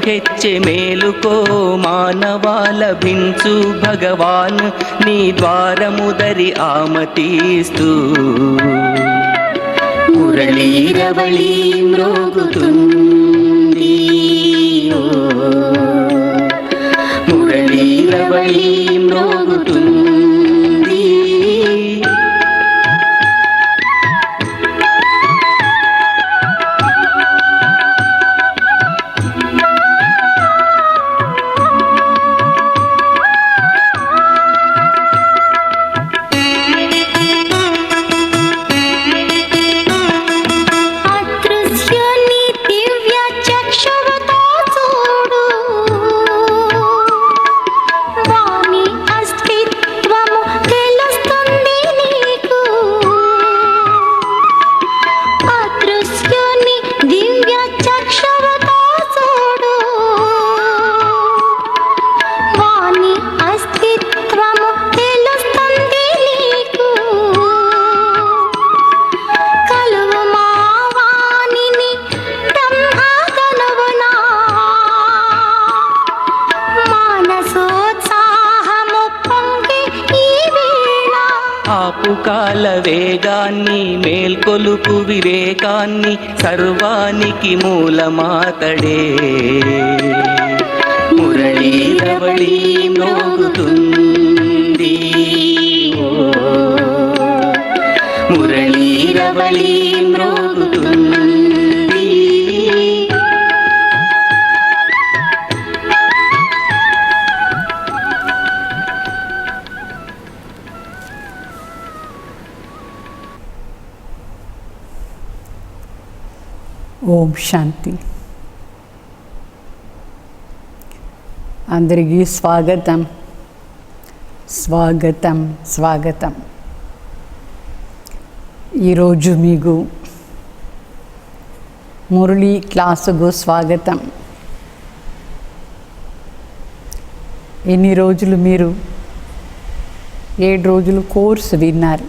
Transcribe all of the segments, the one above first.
హెచ్చే మేలుకో మానవాల భించు భగవాన్ నీ ద్వారముదరి ఆమతిస్తూ మురళీరవళి మ్రోగుతుంది మురళీరవళి మ్రోగుతుంది. ఆపుకాల వేగాన్ని మేల్కొలుపు వివేకాన్ని సర్వానికి మూలమాతడే మురళీరవళి మ్రోగుతుంది మురళీరవళి మ్రోగుతుంది. ఓం శాంతి. అందరికీ స్వాగతం స్వాగతం స్వాగతం. ఈరోజు మీకు మురళీ క్లాసుకు స్వాగతం. ఎన్ని రోజులు మీరు 7 రోజులు కోర్సు విన్నారు.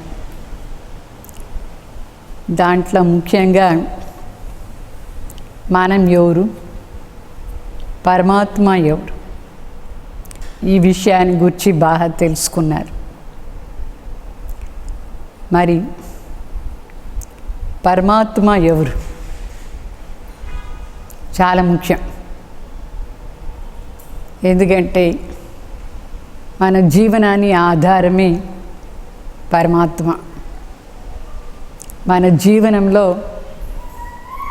దాంట్లో ముఖ్యంగా మనం ఎవరు, పరమాత్మ ఎవరు, ఈ విషయాన్ని గురించి బాగా తెలుసుకున్నారు. మరి పరమాత్మ ఎవరు చాలా ముఖ్యం. ఎందుకంటే మన జీవనాన్ని ఆధారమే పరమాత్మ. మన జీవనంలో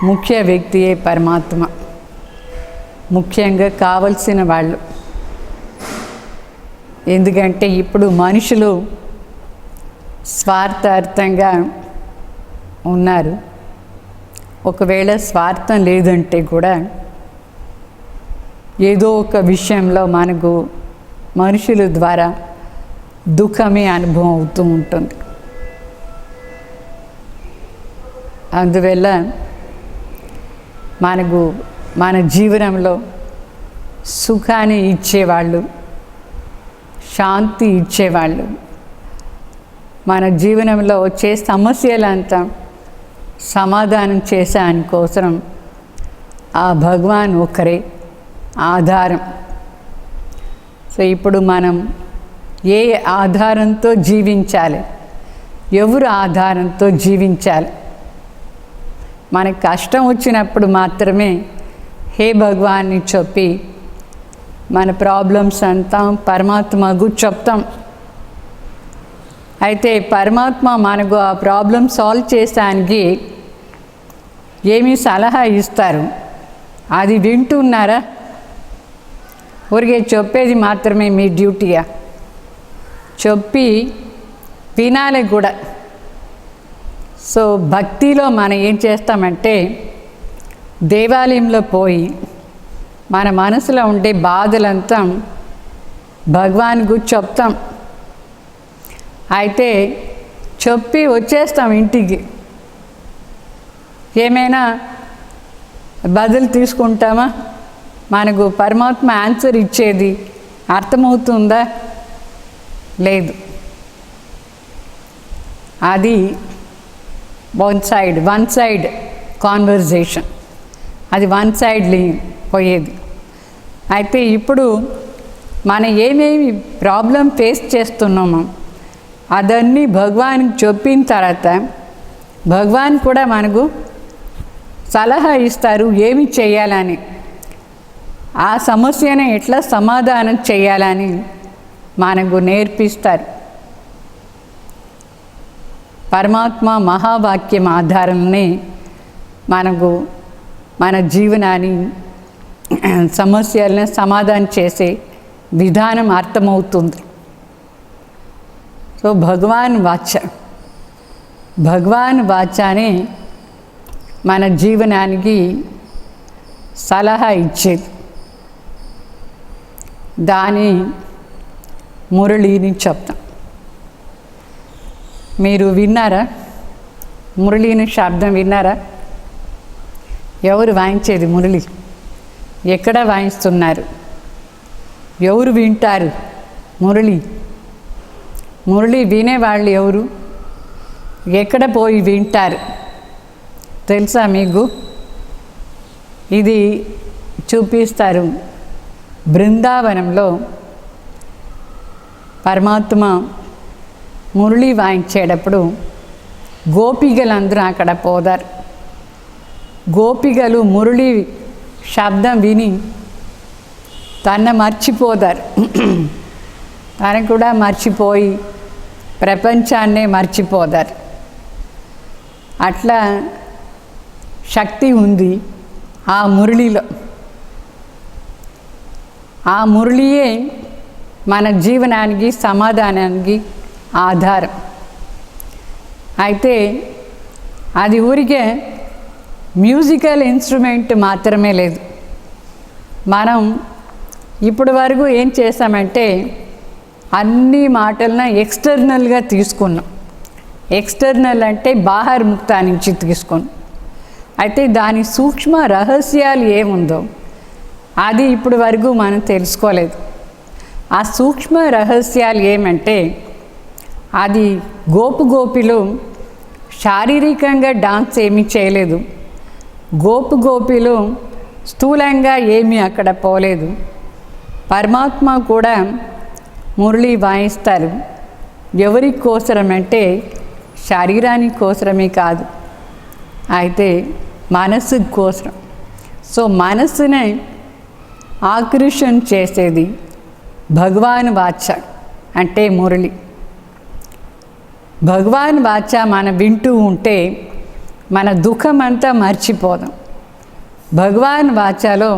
ముఖ్య వ్యక్తియే పరమాత్మ. ముఖ్యంగా కావలసిన వాళ్ళు. ఎందుకంటే ఇప్పుడు మనుషులు స్వార్థార్థంగా ఉన్నారు. ఒకవేళ స్వార్థం లేదంటే కూడా ఏదో ఒక విషయంలో మనకు మనుషుల ద్వారా దుఃఖమే అనుభవం అవుతూ ఉంటుంది. అందువల్ల మనకు మన జీవనంలో సుఖాన్ని ఇచ్చేవాళ్ళు, శాంతి ఇచ్చేవాళ్ళు, మన జీవనంలో వచ్చే సమస్యలంతా సమాధానం చేసేదానికోసం ఆ భగవాన్ ఒకరే ఆధారం. సో ఇప్పుడు మనం ఏ ఆధారంతో జీవించాలి, ఎవరు ఆధారంతో జీవించాలి? మనకు కష్టం వచ్చినప్పుడు మాత్రమే హే భగవాన్ని చెప్పి మన ప్రాబ్లమ్స్ అంతా పరమాత్మకు చెప్తాం. అయితే పరమాత్మ మనకు ఆ ప్రాబ్లం సాల్వ్ చేసానికి ఏమీ సలహా ఇస్తారు, అది వింటున్నారా? ఊరికే చెప్పేది మాత్రమే మీ డ్యూటీయా? చెప్పి వినాలి కూడా. సో భక్తిలో మనం ఏం చేస్తామంటే దేవాలయంలో పోయి మన మనసులో ఉండే బాధలంతా భగవాన్కు చెప్తాం. అయితే చెప్పి వచ్చేస్తాం ఇంటికి. ఏమైనా బదులు తీసుకుంటామా? మనకు పరమాత్మ ఆన్సర్ ఇచ్చేది అర్థమవుతుందా? లేదు. అది వన్ సైడ్ కాన్వర్జేషన్, అది వన్ సైడ్ పోయేది. అయితే ఇప్పుడు మనం ఏమేమి ప్రాబ్లం ఫేస్ చేస్తున్నామో అదన్నీ భగవాన్కి చెప్పిన తర్వాత భగవాన్ కూడా మనకు సలహా ఇస్తారు ఏమి చేయాలని, ఆ సమస్యను ఎట్లా సమాధానం చేయాలని మనకు నేర్పిస్తారు. పరమాత్మ మహావాక్యం ఆధారంగానే మనకు మన జీవనాన్ని సమస్యలను సమాధానం చేసే విధానం అర్థమవుతుంది. సో భగవాన్ వాచానే మన జీవనానికి సలహా ఇచ్చేది. దాని మురళిని చెప్తాం. మీరు విన్నారా? మురళిని శబ్దం విన్నారా? ఎవరు వాయించేది మురళి? ఎక్కడ వాయిస్తున్నారు? ఎవరు వింటారు మురళి? మురళి వినేవాళ్ళు ఎవరు? ఎక్కడ పోయి వింటారు తెలుసా మీకు? ఇది చూపిస్తారు. బృందావనంలో పరమాత్మ మురళి వాయించేటప్పుడు గోపికలందరూ అక్కడ పోదారు. గోపికలు మురళి శబ్దం విని తన మర్చిపోతారు. తను కూడా మర్చిపోయి ప్రపంచాన్నే మర్చిపోతారు. అట్లా శక్తి ఉంది ఆ మురళిలో. ఆ మురళియే మన జీవనానికి సమాధానానికి ఆధారం. అయితే అది ఊరికే మ్యూజికల్ ఇన్స్ట్రుమెంట్ మాత్రమే లేదు. మనం ఇప్పటి వరకు ఏం చేసామంటే అన్ని మాటలను ఎక్స్టర్నల్గా తీసుకున్నాం. ఎక్స్టర్నల్ అంటే బాహర్ముక్త నుంచి తీసుకున్నాం. అయితే దాని సూక్ష్మ రహస్యాలు ఏముందో అది ఇప్పటి వరకు మనం తెలుసుకోలేదు. ఆ సూక్ష్మ రహస్యాలు ఏమంటే అది గోపిలు శారీరకంగా డాన్స్ ఏమీ చేయలేదు. గోపిలు స్థూలంగా ఏమీ అక్కడ పోలేదు. పరమాత్మ కూడా మురళి వాయిస్తారు. ఎవరి కోసరమంటే శరీరానికి కోసరమే కాదు, అయితే మనసు కోసం. సో మనస్సునే ఆకర్షణ చేసేది భగవాన్ వాచ అంటే మురళి. భగవాన్ వాచ మనం వింటూ ఉంటే మన దుఃఖం అంతా మర్చిపోదాం. భగవాన్ వాచాలో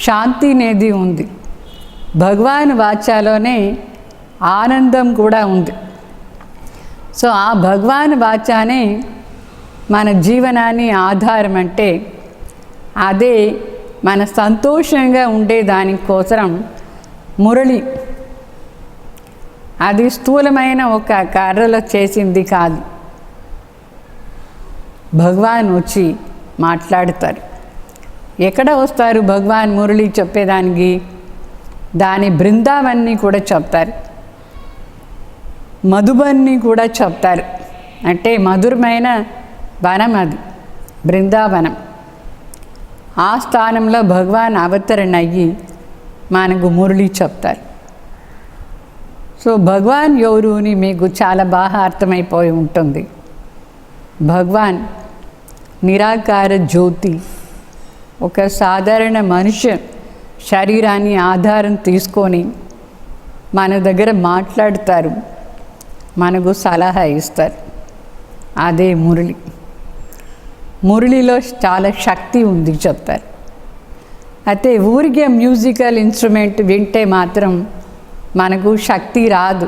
శాంతి అనేది ఉంది. భగవాన్ వాచాలోనే ఆనందం కూడా ఉంది. సో ఆ భగవాన్ వాచానే మన జీవనాన్ని ఆధారం. అంటే అదే మన సంతోషంగా ఉండే దానికోసం మురళి. అది స్థూలమైన ఒక కర్రలో చేసింది కాదు. భగవాన్ వచ్చి మాట్లాడతారు. ఎక్కడ వస్తారు భగవాన్ మురళి చెప్పేదానికి? దాని బృందావన్ని కూడా చెప్తారు, మధుబన్ని కూడా చెప్తారు. అంటే మధురమైన వనం అది బృందావనం. ఆ స్థానంలో భగవాన్ అవతరణ అయ్యి మనకు మురళి చెప్తారు. సో భగవాన్ ఎవరు అని మీకు చాలా బాగా అర్థమైపోయి ఉంటుంది. భగవాన్ నిరాకార జ్యోతి. ఒక సాధారణ మనిషి శరీరాన్ని ఆధారం తీసుకొని మన దగ్గర మాట్లాడతారు, మనకు సలహా ఇస్తారు. అదే మురళి. మురళిలో చాలా శక్తి ఉంది చెప్తారు. అయితే ఊరికే మ్యూజికల్ ఇన్స్ట్రుమెంట్ వింటే మాత్రం మనకు శక్తి రాదు.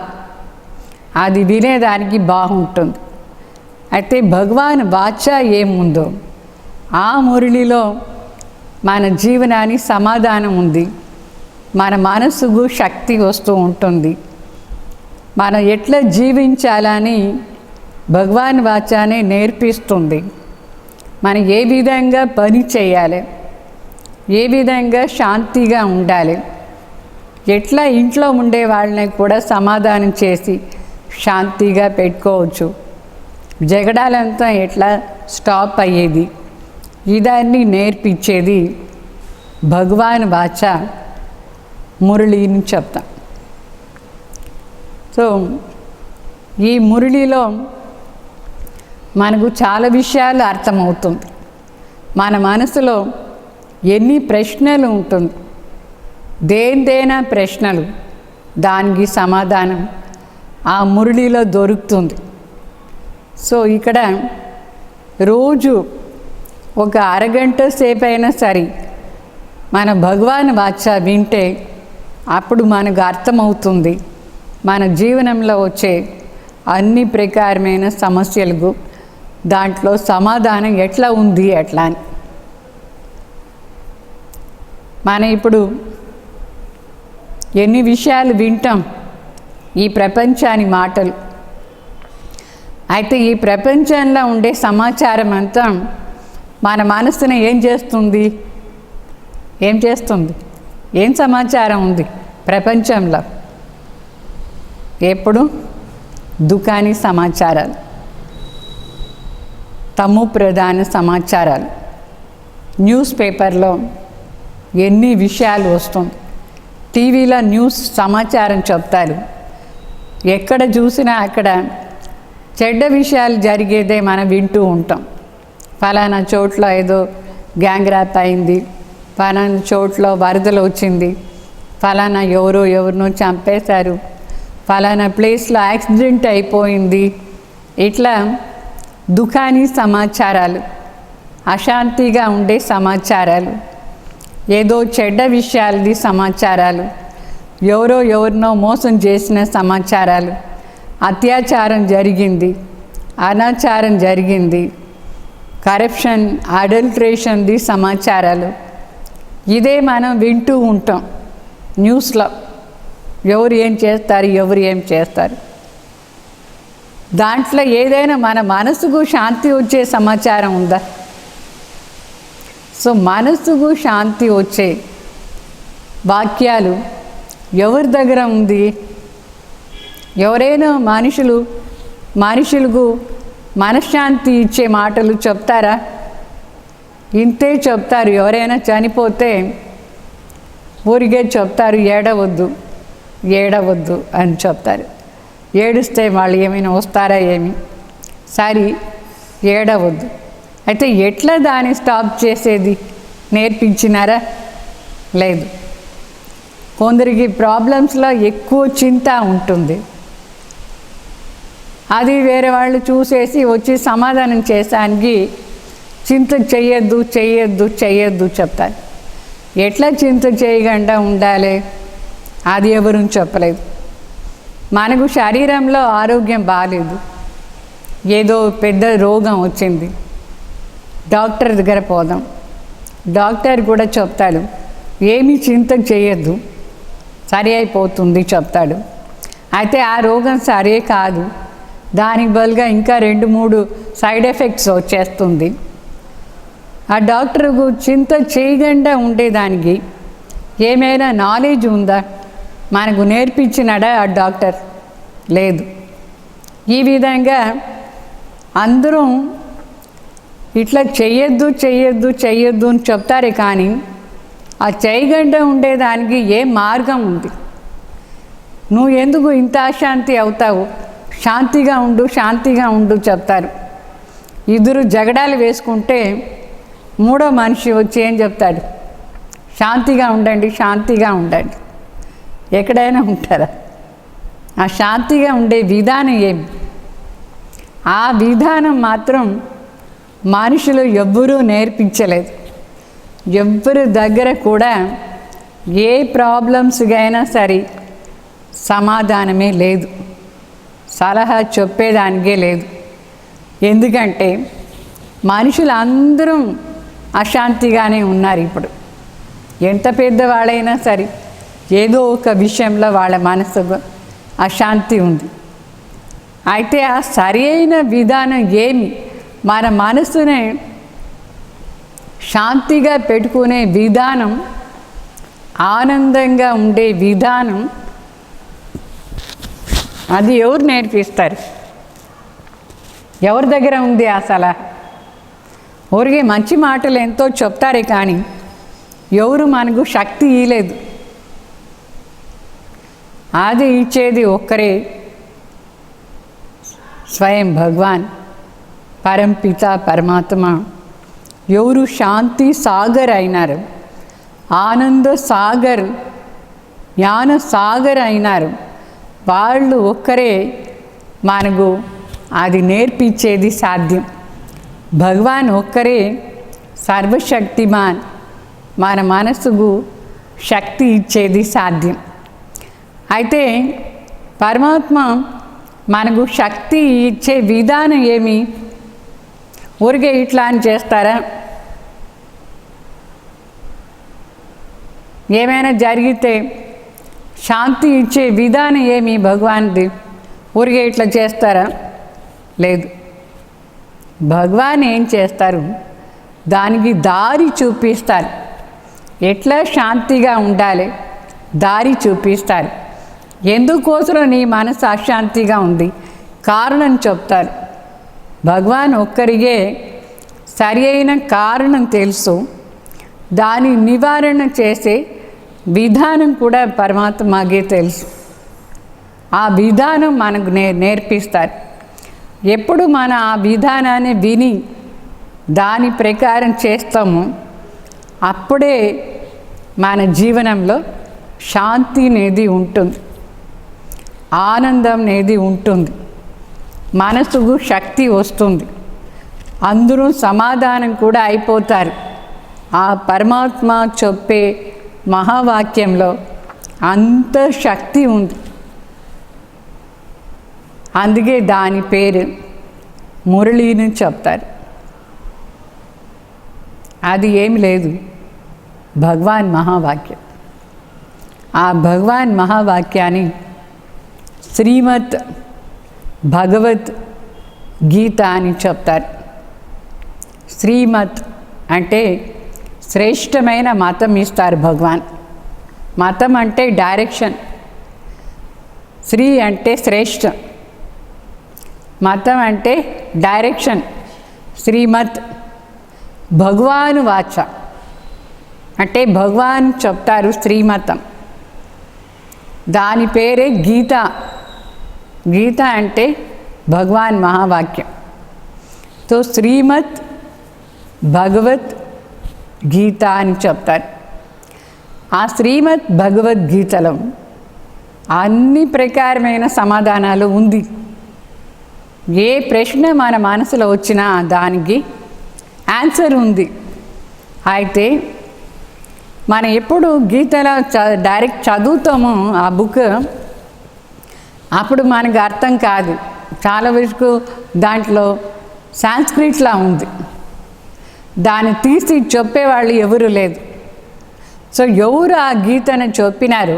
అది వినేదానికి బాగుంటుంది. అయితే భగవాన్ వాచ ఏముందో ఆ మురళిలో మన జీవనానికి సమాధానం ఉంది. మన మనసుకు శక్తి వస్తూ ఉంటుంది. మనం ఎట్లా జీవించాలని భగవాన్ వాచానే నేర్పిస్తుంది. మనం ఏ విధంగా పని చేయాలి, ఏ విధంగా శాంతిగా ఉండాలి, ఎట్లా ఇంట్లో ఉండే వాళ్ళని కూడా సమాధానం చేసి శాంతిగా పెట్టుకోవచ్చు, జగడాలంతా ఎట్లా స్టాప్ అయ్యేది, ఇదాన్ని నేర్పించేది భగవాన్ వాచ మురళిని చెప్తాం. సో ఈ మురళిలో మనకు చాలా విషయాలు అర్థమవుతుంది. మన మనసులో ఎన్ని ప్రశ్నలు ఉంటుంది, దేనిదైనా ప్రశ్నలు, దానికి సమాధానం ఆ మురళిలో దొరుకుతుంది. సో ఇక్కడ రోజు ఒక అరగంట సేపు అయినా సరే మన భగవాన్ వాచ వింటే అప్పుడు మనకు అర్థమవుతుంది మన జీవనంలో వచ్చే అన్ని ప్రకారమైన సమస్యలకు దాంట్లో సమాధానం ఎట్లా ఉంది ఎట్లా అని. మనం ఇప్పుడు ఎన్ని విషయాలు వింటాం ఈ ప్రపంచాని మాటలు. అయితే ఈ ప్రపంచంలో ఉండే సమాచారం అంతా మన మనసుని ఏం చేస్తుంది? ఏం సమాచారం ఉంది ప్రపంచంలో? ఎప్పుడు దుఃఖాని సమాచారాలు, తము ప్రధాన సమాచారాలు. న్యూస్ పేపర్లో ఎన్ని విషయాలు వస్తుంది, టీవీలో న్యూస్ సమాచారం చెప్తారు. ఎక్కడ చూసినా అక్కడ చెడ్డ విషయాలు జరిగేదే మనం వింటూ ఉంటాం. ఫలానా చోట్ల ఏదో గ్యాంగ్ రేప్ అయింది, ఫలానా చోట్ల వరదలు వచ్చింది, ఫలానా ఎవరినో చంపేశారు, ఫలానా ప్లేస్లో యాక్సిడెంట్ అయిపోయింది. ఇట్లా దుఃఖాని సమాచారాలు, అశాంతిగా ఉండే సమాచారాలు, ఏదో చెడ్డ విషయాలది సమాచారాలు, ఎవరినో మోసం చేసిన సమాచారాలు, అత్యాచారం జరిగింది, అనాచారం జరిగింది, కరప్షన్, అడల్ట్రేషన్ది సమాచారాలు. ఇదే మనం వింటూ ఉంటాం న్యూస్లో. ఎవరు ఏం చేస్తారు. దాంట్లో ఏదైనా మన మనసుకు శాంతి వచ్చే సమాచారం ఉందా? సో మనసుకు శాంతి వచ్చే వాక్యాలు ఎవరి దగ్గర ఉంది? ఎవరైనా మనుషులకు మనశ్శాంతి ఇచ్చే మాటలు చెప్తారా? ఇంతే చెప్తారు. ఎవరైనా చనిపోతే ఊరికే చెప్తారు, ఏడవద్దు అని చెప్తారు. ఏడుస్తే వాళ్ళు ఏమైనా వస్తారా ఏమి? సరే ఏడవద్దు. అయితే ఎట్లా దాన్ని స్టాప్ చేసేది నేర్పించినారా? లేదు. కొందరికి ప్రాబ్లమ్స్లో ఎక్కువ చింత ఉంటుంది. అది వేరే వాళ్ళు చూసేసి వచ్చి సమాధానం చేసానికి చింత చెయ్యొద్దు చెప్తారు. ఎట్లా చింత చేయకుండా ఉండాలి అది ఎవరు చెప్పలేదు. మనకు శరీరంలో ఆరోగ్యం బాగాలేదు, ఏదో పెద్ద రోగం వచ్చింది, డాక్టర్ దగ్గర పోదాం. డాక్టర్ కూడా చెప్తాడు ఏమీ చింత చేయొద్దు, సరి అయిపోతుంది చెప్తాడు. అయితే ఆ రోగం సరే కాదు, దానికి బదులుగా ఇంకా 2-3 సైడ్ ఎఫెక్ట్స్ వచ్చేస్తుంది. ఆ డాక్టర్కు చింత చేయకుండా ఉండేదానికి ఏమైనా నాలెడ్జ్ ఉందా? మనకు నేర్పించినాడా ఆ డాక్టర్? లేదు. ఈ విధంగా అందరూ ఇట్లా చెయ్యొద్దు అని చెప్తారే, కానీ ఆ చేయకుండా ఉండేదానికి ఏ మార్గం ఉంది? నువ్వు ఎందుకు ఇంత అశాంతి అవుతావు? శాంతిగా ఉండు చెప్తారు. ఇద్దరు జగడాలు వేసుకుంటే మూడో మనిషి వచ్చి ఏం చెప్తాడు? శాంతిగా ఉండండి. ఎక్కడైనా ఉంటారా? ఆ శాంతిగా ఉండే విధానం ఏమి? ఆ విధానం మాత్రం మనుషులు ఎవ్వరూ నేర్పించలేదు. ఎవ్వరి దగ్గర కూడా ఏ ప్రాబ్లమ్స్గా అయినా సరే సమాధానమే లేదు, సలహా చెప్పేదానికే లేదు. ఎందుకంటే మనుషులు అందరూ అశాంతిగానే ఉన్నారు. ఇప్పుడు ఎంత పెద్దవాళ్ళైనా సరే ఏదో ఒక విషయంలో వాళ్ళ మనసుకు అశాంతి ఉంది. అయితే ఆ సరైన విధానం ఏమి? మన మనసునే శాంతిగా పెట్టుకునే విధానం, ఆనందంగా ఉండే విధానం, అది ఎవరు నేర్పిస్తారు? ఎవరి దగ్గర ఉంది ఆ సలహా? ఊరికే మంచి మాటలు ఎంతో చెప్తారే, కానీ ఎవరు మనకు శక్తి ఇవ్వలేదు. అది ఇచ్చేది ఒక్కరే, స్వయం భగవాన్ పరంపిత పరమాత్మ. ఎవరు శాంతి సాగర్ అయినారు, ఆనంద సాగర్, జ్ఞాన సాగర్ అయినారు, వాళ్ళు ఒక్కరే మనకు అది నేర్పించేది సాధ్యం. భగవాన్ ఒక్కరే సర్వశక్తిమాన్, మన మనసుకు శక్తి ఇచ్చేది సాధ్యం. అయితే పరమాత్మ మనకు శక్తి ఇచ్చే విధానం ఏమి? ఊరికే ఇట్లా అని చేస్తారా? ఏమైనా జరిగితే శాంతి ఇచ్చే విధానం ఏమి భగవాన్ది? ఊరికే ఇట్లా చేస్తారా? లేదు. భగవాన్ ఏం చేస్తారు? దానికి దారి చూపిస్తారు. ఎట్లా శాంతిగా ఉండాలి దారి చూపిస్తారు. ఎందుకోసం నీ మనసు అశాంతిగా ఉంది కారణం చెప్తారు. భగవాన్ ఒక్కరిగే సరి అయిన కారణం తెలుసు, దాని నివారణ చేసే విధానం కూడా పరమాత్మకే తెలుసు. ఆ విధానం మనకు నేర్పిస్తారు. ఎప్పుడు మన ఆ విధానాన్ని విని దాని ప్రకారం చేస్తామో అప్పుడే మన జీవనంలో శాంతి అనేది ఉంటుంది, ఆనందం అనేది ఉంటుంది, మనసుకు శక్తి వస్తుంది, అందరూ సమాధానం కూడా అయిపోతారు. ఆ పరమాత్మ చెప్పే మహావాక్యంలో అంత శక్తి ఉంది. అందుకే దాని పేరు మురళీని చెప్తారు. అది ఏమి లేదు, భగవాన్ మహావాక్యం. ఆ భగవాన్ మహావాక్యాన్ని శ్రీమద్ భగవద్ గీత అని చెప్తారు. శ్రీమత్ అంటే శ్రేష్టమైన మతం ఇస్తారు భగవాన్. మతం అంటే డైరెక్షన్, శ్రీ అంటే శ్రేష్ఠ, మతం అంటే డైరెక్షన్. శ్రీమత్ భగవాను వాచ అంటే భగవాన్ చెప్తారు శ్రీమతం. దాని పేరే గీత. గీత అంటే భగవాన్ మహావాక్యం. తో శ్రీమద్ భగవద్ గీత అని చెప్తారు. ఆ శ్రీమద్ భగవద్గీతలో అన్ని ప్రకారమైన సమాధానాలు ఉంది. ఏ ప్రశ్న మన మనసులో వచ్చినా దానికి ఆన్సర్ ఉంది. అయితే మనం ఎప్పుడు గీతలో డైరెక్ట్ చదువుతామో ఆ బుక్, అప్పుడు మనకు అర్థం కాదు. చాలా వరకు దాంట్లో సాంస్క్రిట్లా ఉంది, దాన్ని తీసి చెప్పేవాళ్ళు ఎవరు లేదు. సో ఎవరు ఆ గీతను చెప్పినారు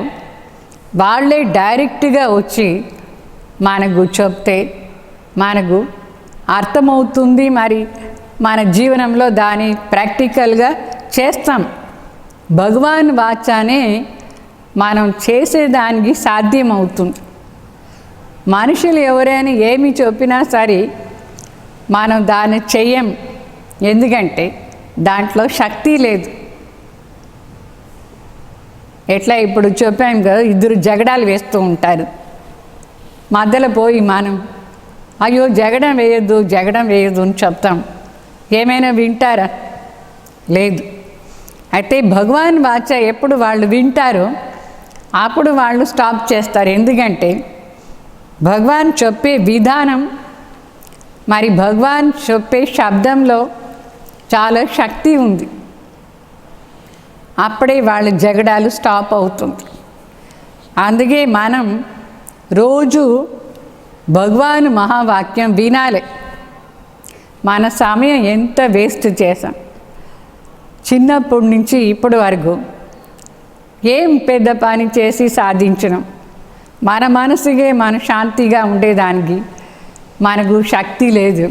వాళ్ళే డైరెక్ట్గా వచ్చి మనకు చెప్తే మనకు అర్థమవుతుంది. మరి మన జీవనంలో దాన్ని ప్రాక్టికల్గా చేస్తాం. భగవాన్ వాచానే మనం చేసేదానికి సాధ్యమవుతుంది. మనుషులు ఎవరైనా ఏమి చెప్పినా సరే మనం దాన్ని చెయ్యం, ఎందుకంటే దాంట్లో శక్తి లేదు. ఎట్లా ఇప్పుడు చెప్పాం కదా, ఇద్దరు జగడాలు వేస్తూ ఉంటారు, మధ్యలో పోయి మనం అయ్యో జగడం వేయద్దు అని చెప్తాం. ఏమైనా వింటారా? లేదు. అయితే భగవాన్ వాచ ఎప్పుడు వాళ్ళు వింటారో అప్పుడు వాళ్ళు స్టాప్ చేస్తారు. ఎందుకంటే భగవాన్ చెప్పే విధానం, మరి భగవాన్ చెప్పే శబ్దంలో చాలా శక్తి ఉంది. అప్పుడే వాళ్ళ జగడాలు స్టాప్ అవుతుంది. అందుకే మనం రోజు భగవాన్ మహావాక్యం వినాలి. మన సమయం ఎంత వేస్ట్ చేసాం చిన్నప్పటి నుంచి ఇప్పటి వరకు, ఏం పెద్ద పని చేసి సాధించడం. మన మనసుకే మన శాంతిగా ఉండేదానికి మనకు శక్తి లేదు.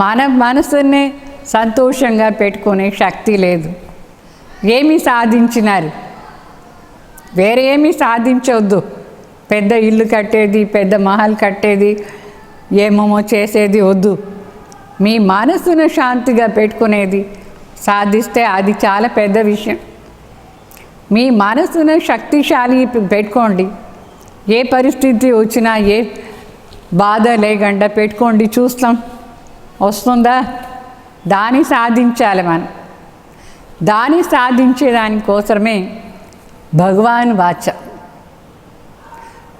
మన మనసునే సంతోషంగా పెట్టుకునే శక్తి లేదు. ఏమి సాధించినారు? వేరే ఏమీ సాధించవద్దు. పెద్ద ఇల్లు కట్టేది, పెద్ద మహల్ కట్టేది, ఏమేమో చేసేది వద్దు. మీ మనసును శాంతిగా పెట్టుకునేది సాధిస్తే అది చాలా పెద్ద విషయం. మీ మనసును శక్తిశాలి పెట్టుకోండి. ఏ పరిస్థితి వచ్చినా ఏ బాధ లేకుండా పెట్టుకోండి చూస్తాం, వస్తుందా? దాన్ని సాధించాలి మనం. దాన్ని సాధించేదానికోసమే భగవాన్ వాచ.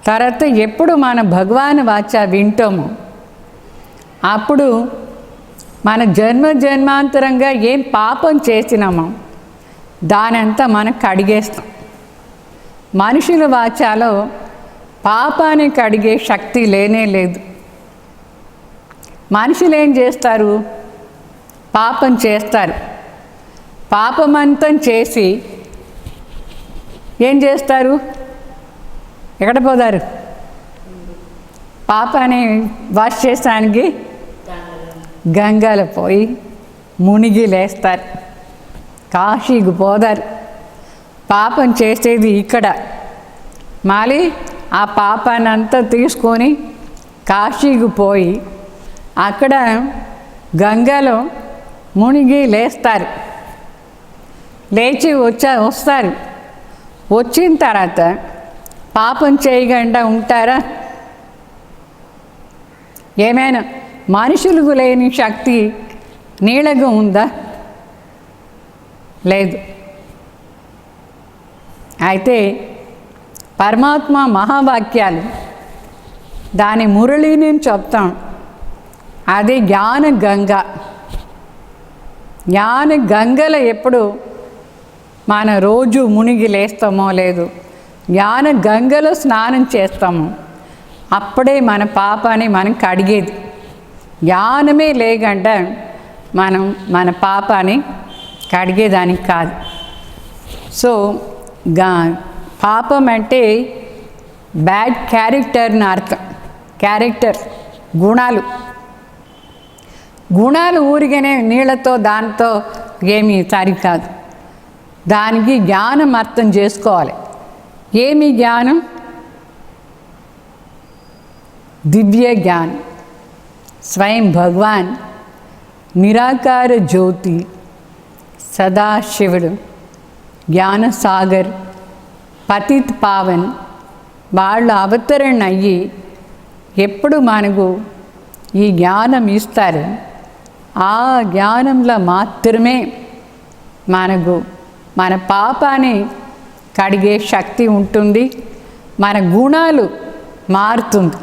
తర్వాత ఎప్పుడు మన భగవాన్ వాచ వింటామో అప్పుడు మన జన్మాంతరంగా ఏం పాపం చేసినామో దానంతా మనం కడిగేస్తాం. మనుషుల వాచాలో పాపాన్ని కడిగే శక్తి లేనే లేదు. మనుషులు ఏం చేస్తారు? పాపం చేస్తారు. పాపమంతం చేసి ఏం చేస్తారు? ఎక్కడ పోతారు? పాపాన్ని వాష్ చేసానికి గంగలో పోయి మునిగి లేస్తారు, కాశీకి పోతారు. పాపం చేసేది ఇక్కడ, మళ్ళీ ఆ పాపాన్ని అంతా తీసుకొని కాశీకి పోయి అక్కడ గంగలో మునిగి లేస్తారు. లేచి వస్తారు. వచ్చిన తర్వాత పాపం చేయకుండా ఉంటారా? ఏమైనా మనుషులకు లేని శక్తి నీళ్ళకు ఉందా? లేదు. అయితే పరమాత్మ మహావాక్యాలు దాని మురళిని చెప్తాం. అది జ్ఞాన గంగ. జ్ఞాన గంగలో ఎప్పుడు మన రోజు మునిగి లేస్తామో లేదు, జ్ఞాన గంగలో స్నానం చేస్తాము, అప్పుడే మన పాపాన్ని మనం కడిగేది. జ్ఞానమే లేకుండా మనం మన పాపాన్ని కడిగేదానికి కాదు. సో పాపం అంటే బ్యాడ్ క్యారెక్టర్ని అర్థం. క్యారెక్టర్ గుణాలు. గుణాలు ఊరిగానే నీళ్ళతో దాంతో ఏమీ సరికాదు. దానికి జ్ఞానం అర్థం చేసుకోవాలి. ఏమి జ్ఞానం? దివ్య జ్ఞానం. స్వయం భగవాన్ నిరాకార జ్యోతి సదాశివుడు జ్ఞానసాగర్ పతిత్ పావన్ వాళ్ళు అవతరణ అయ్యి ఎప్పుడు మనకు ఈ జ్ఞానం ఇస్తారు. ఆ జ్ఞానంలో మాత్రమే మనకు మన పాపాన్ని కడిగే శక్తి ఉంటుంది, మన గుణాలు మారుతుంది.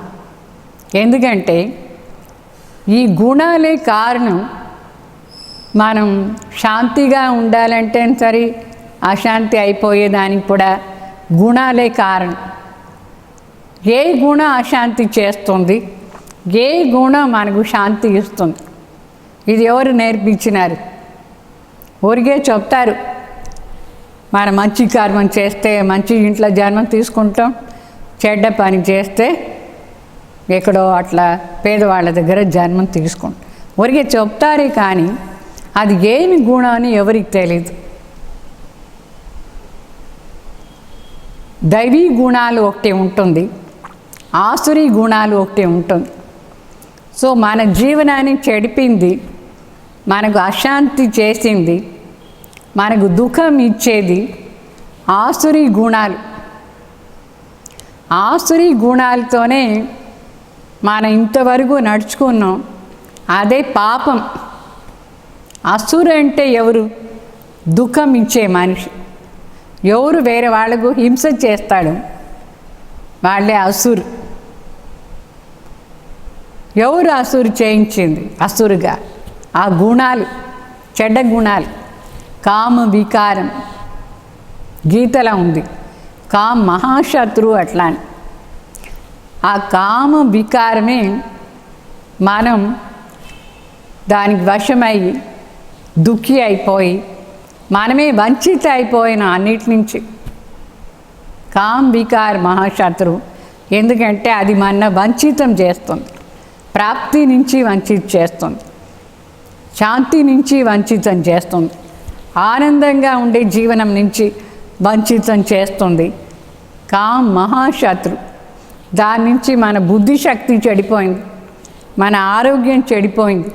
ఎందుకంటే ఈ గుణాలే కారణం. మనం శాంతిగా ఉండాలంటే సరే అశాంతి అయిపోయేదానికి కూడా గుణాలే కారణం. ఏ గుణం అశాంతి చేస్తుంది, ఏ గుణం మనకు శాంతి ఇస్తుంది? ఇది ఎవరు నేర్పించినారు? ఊరికే చెప్తారు. మనం మంచి కర్మం చేస్తే మంచి ఇంట్లో జన్మం తీసుకుంటాం, చెడ్డ పని చేస్తే ఎక్కడో అట్లా పేదవాళ్ళ దగ్గర జన్మం తీసుకుంటాం. ఊరికే చెప్తారే కానీ అది ఏమి గుణం అని ఎవరికి తెలియదు. దైవీ గుణాలు ఒకటి ఉంటుంది, ఆసురీ గుణాలు ఒకటి ఉంటుంది. సో మన జీవనాన్ని చెడిపింది, మనకు అశాంతి చేసింది, మనకు దుఃఖం ఇచ్చేది ఆసురీ గుణాలు. ఆసురీ గుణాలతోనే మనం ఇంతవరకు నడుచుకున్నాం. అదే పాపం. అసురు అంటే ఎవరు? దుఃఖం ఇచ్చే మనిషి. ఎవరు వేరే వాళ్ళకు హింస చేస్తాడు వాళ్ళే అసురు. ఎవరు అసురు చేయించింది? అసురుగా ఆ గుణాలు, చెడ్డ గుణాలు. కామ వికారం గీతలా ఉంది. కామ మహాశత్రువు. అట్లా ఆ కామ వికారమే మనం దానికి వశమయ్యి దుఃఖి అయిపోయి మనమే వంచిత అయిపోయిన అన్నిటి నుంచి. కామ వికార మహాశత్రువు. ఎందుకంటే అది మన వంచితం చేస్తుంది, ప్రాప్తి నుంచి వంచిత చేస్తుంది, శాంతి నుంచి వంచితం చేస్తుంది, ఆనందంగా ఉండే జీవనం నుంచి వంచితం చేస్తుంది. కామ మహాశత్రు. దాని నుంచి మన బుద్ధిశక్తి చెడిపోయింది, మన ఆరోగ్యం చెడిపోయింది,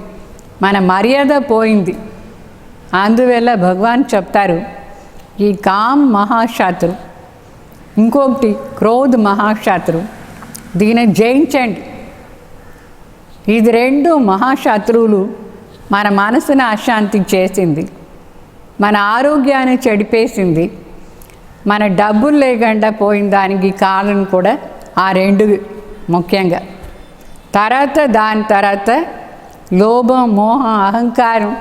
మన మర్యాద పోయింది. అందువల్ల భగవాన్ చెప్తారు, ఈ కామ మహాశత్రు ఇంకొకటి క్రోధ్ మహాశత్రు, దీన్ని జయించండి. ఇది రెండు మహాశత్రువులు మన మనసును అశాంతి చేసింది, మన ఆరోగ్యాన్ని చెడిపేసింది, మన డబ్బులు లేకుండా పోయిన దానికి కారణం కూడా ఆ రెండు ముఖ్యంగా. దాని తర్వాత లోభం, మోహం, అహంకారం,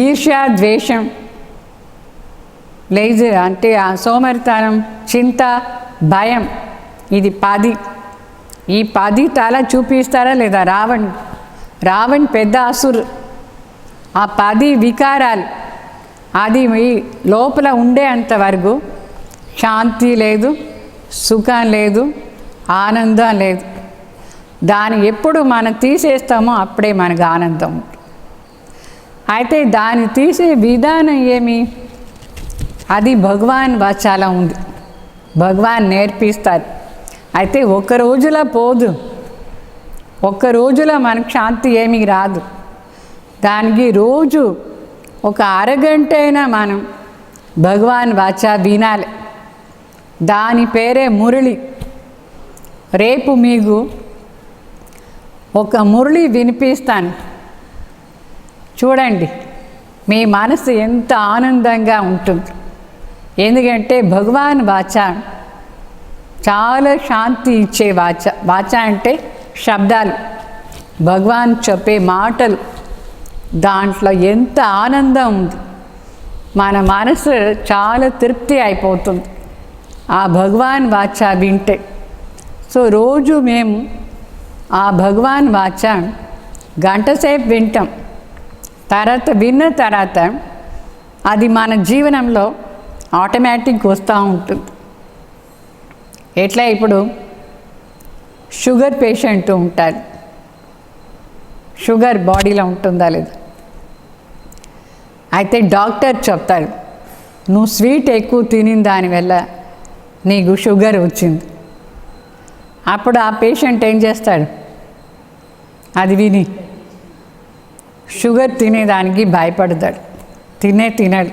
ఈర్ష్య, ద్వేషం, లేజీ అంటే సోమరితనం, చింత, భయం. ఇది 10. ఈ 10 తల చూపిస్తారా లేదా? రావణ్ పెద్ద అసురు. ఆ 10 వికారాలు అది మీ లోపల ఉండేంతవరకు శాంతి లేదు, సుఖం లేదు, ఆనందం లేదు. దాన్ని ఎప్పుడు మనం తీసేస్తామో అప్పుడే మనకు ఆనందం. అయితే దాన్ని తీసే విధానం ఏమి? అది భగవాన్ వాచాల ఉంది, భగవాన్ నేర్పిస్తారు. అయితే ఒక్క రోజులో పోదు, ఒక్క రోజులో మనకు శాంతి ఏమీ రాదు. దానికి రోజు ఒక అరగంట అయినా మనం భగవాన్ వాచ వినాలి. దాని పేరే మురళి. రేపు మీకు ఒక మురళి వినిపిస్తాను, చూడండి. మీ మనసు ఎంత ఆనందంగా ఉంటుంది. ఎందుకంటే భగవాన్ వాచ చాలా శాంతి ఇచ్చే వాచ. వాచ అంటే శబ్దాలు, భగవాన్ చెప్పే మాటలు. దాంట్లో ఎంత ఆనందం ఉంది. మన మనసు చాలా తృప్తి అయిపోతుంది ఆ భగవాన్ వాచ వింటే. సో రోజు మేము ఆ భగవాన్ వాచ గంటసేపు వింటాం. విన్న తర్వాత అది మన జీవనంలో ఆటోమేటిక్ వస్తూ ఉంటుంది. ఎట్లా ఇప్పుడు షుగర్ పేషెంట్ ఉంటారు, షుగర్ బాడీలో ఉంటుందా లేదా? అయితే డాక్టర్ చెప్తాడు, నువ్వు స్వీట్ ఎక్కువ తినిన దానివల్ల నీకు షుగర్ వచ్చింది. అప్పుడు ఆ పేషెంట్ ఏం చేస్తాడు? అది విని షుగర్ తినేదానికి భయపడతాడు, తినడు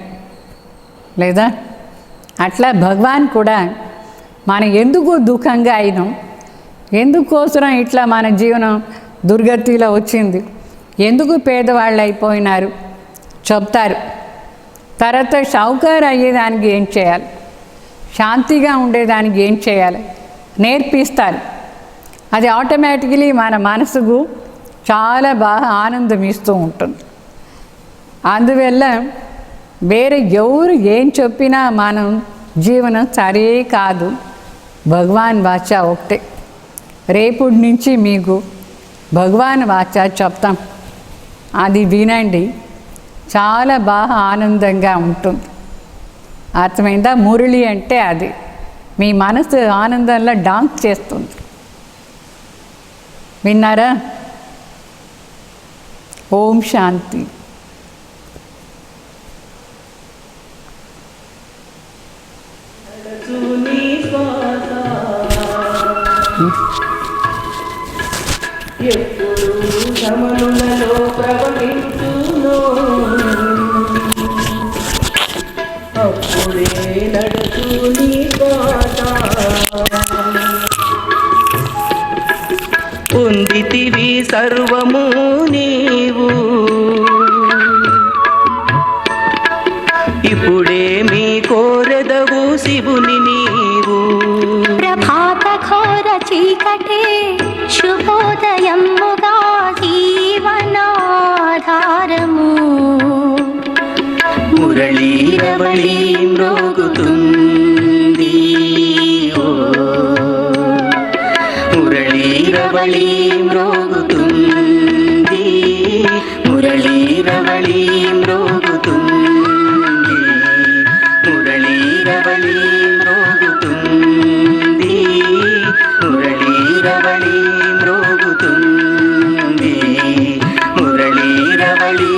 లేదా? అట్లా భగవాన్ కూడా మనం ఎందుకు దుఃఖంగా అయినాం, ఎందుకోసం ఇట్లా మన జీవనం దుర్గతిలో వచ్చింది, ఎందుకు పేదవాళ్ళు అయిపోయినారు చెప్తారు. తర్వాత షౌకారు అయ్యేదానికి ఏం చేయాలి, శాంతిగా ఉండేదానికి ఏం చేయాలి నేర్పిస్తారు. అది ఆటోమేటికలీ మన మనసుకు చాలా బాగా ఆనందం ఇస్తూ ఉంటుంది. అందువల్ల వేరే ఎవరు ఏం చెప్పినా మనం జీవనం సరే కాదు, భగవాన్ వాచ ఒకటే. రేపటి నుంచి మీకు భగవాన్ వాచ చెప్తాం, అది వినండి, చాలా బాగా ఆనందంగా ఉంటుంది. అర్థమైందా? మురళి అంటే అది మీ మనసు ఆనందంలో డాన్స్ చేస్తుంది. విన్నారా? ఓం శాంతి. ఎప్పుడు గమనులలో ప్రవహించునో అప్పుడే నడుచు నీ పాట. పొందితివి సర్వము నీవు, ఇప్పుడేమి కోరెదవు శివుని నీవు. ప్రభాత ఘోర చీకటే శుభోదయముగా జీవనాధారము. మురళీరవళి మ్రోగుతుంది, ఓ మురళీరవళి మ్రోగుతుంది, మురళీరవళి మ్రోగుతుంది, మురళీరవళి మ్రోగుతుంది, మురళీరవళి మ్రోగుతుంది, మురళీరవళి